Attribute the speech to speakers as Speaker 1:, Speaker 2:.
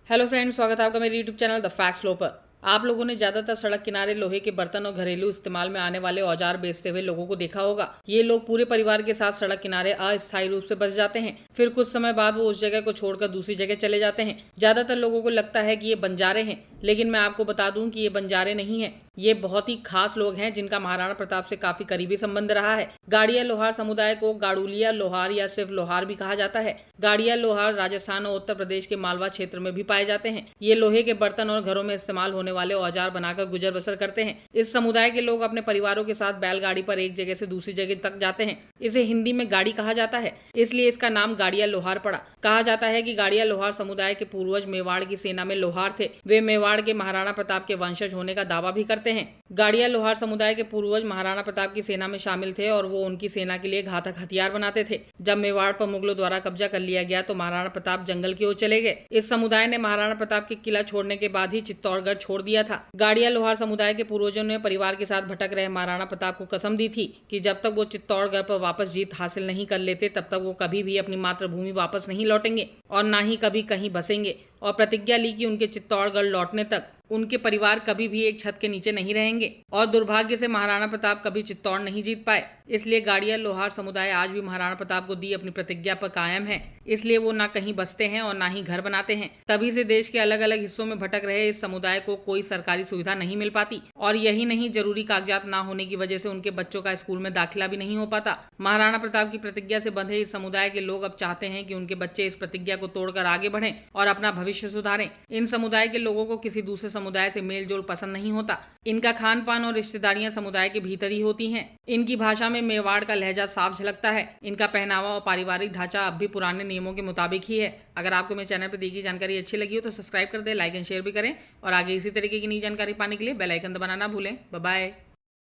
Speaker 1: Hello friends, स्वागत है आपका मेरे YouTube channel the fact slow पर। आप लोगों ने ज्यादातर सड़क किनारे लोहे के बर्तन और घरेलू इस्तेमाल में आने वाले औजार बेचते हुए लोगों को देखा होगा। ये लोग पूरे परिवार के साथ सड़क किनारे अस्थायी रूप से बस जाते हैं, फिर कुछ समय बाद वो उस जगह को छोड़कर दूसरी जगह चले जाते हैं। ज्यादातर लोगों को लगता है कि ये बंजारे हैं, लेकिन मैं आपको बता दूं कि ये बंजारे नहीं है। ये बहुत ही खास लोग हैं जिनका महाराणा प्रताप से काफी करीबी संबंध रहा है। गाड़िया लोहार समुदाय को गाड़ुलिया लोहार या सिर्फ लोहार भी कहा जाता है। गाड़िया लोहार राजस्थान और उत्तर प्रदेश के मालवा क्षेत्र में भी पाए जाते हैं। ये लोहे के बर्तन और घरों में इस्तेमाल होने वाले औजार बनाकर गुजर बसर करते हैं। इस समुदाय के लोग अपने परिवारों के साथ बैलगाड़ी पर एक जगह से दूसरी जगह तक जाते हैं। इसे हिंदी में गाड़ी कहा जाता है, इसलिए इसका नाम गाड़िया लोहार पड़ा। कहा जाता है कि गाड़िया लोहार समुदाय के पूर्वज मेवाड़ की सेना में लोहार थे। वे मेवाड़ के महाराणा प्रताप के वंशज होने का दावा भी करते हैं। गाड़िया लोहार समुदाय के पूर्वज महाराणा प्रताप की सेना में शामिल थे और वो उनकी सेना के लिए घातक हथियार बनाते थे। जब मेवाड़ पर मुगलों द्वारा कब्जा कर लिया गया तो महाराणा प्रताप जंगल की ओर चले गए। इस समुदाय ने महाराणा प्रताप के किला छोड़ने के बाद ही चित्तौड़गढ़ छोड़ दिया था। गाड़िया लोहार समुदाय के पूर्वजों ने परिवार के साथ भटक रहे महाराणा प्रताप को कसम दी थी कि जब तक वो चित्तौड़गढ़ पर वापस जीत हासिल नहीं कर लेते तब तक वो कभी भी अपनी मातृभूमि वापस नहीं लौटेंगे और ना ही कभी कहीं बसेंगे, और प्रतिज्ञा ली कि उनके चित्तौड़गढ़ लौटने तक उनके परिवार कभी भी एक छत के नीचे नहीं रहेंगे। और दुर्भाग्य से महाराणा प्रताप कभी चित्तौड़ नहीं जीत पाए, इसलिए गाड़िया लोहार समुदाय आज भी महाराणा प्रताप को दी अपनी प्रतिज्ञा पर कायम है। इसलिए वो ना कहीं बसते हैं और ना ही घर बनाते हैं। तभी से देश के अलग अलग हिस्सों में भटक रहे इस समुदाय को कोई सरकारी सुविधा नहीं मिल पाती, और यही नहीं, जरूरी कागजात ना होने की वजह से उनके बच्चों का स्कूल में दाखिला भी नहीं हो पाता। महाराणा प्रताप की प्रतिज्ञा से बंधे इस समुदाय के लोग अब चाहते हैं कि उनके बच्चे इस प्रतिज्ञा को तोड़कर आगे बढ़ें और अपना भविष्य सुधारें। इन समुदाय के लोगों को किसी दूसरे समुदाय से मेल जोल पसंद नहीं होता। इनका खान पान और रिश्तेदारियां समुदाय के भीतर ही होती हैं। इनकी भाषा में मेवाड़ का लहजा साफ झलकता है। इनका पहनावा और पारिवारिक ढांचा अब भी पुराने नियमों के मुताबिक ही है। अगर आपको मेरे चैनल पर दी गई जानकारी अच्छी लगी हो तो सब्सक्राइब कर दें, लाइक एंड शेयर भी करें, और आगे इसी तरीके की नई जानकारी पाने के लिए बेल आइकन दबाना ना भूलें। Bye bye.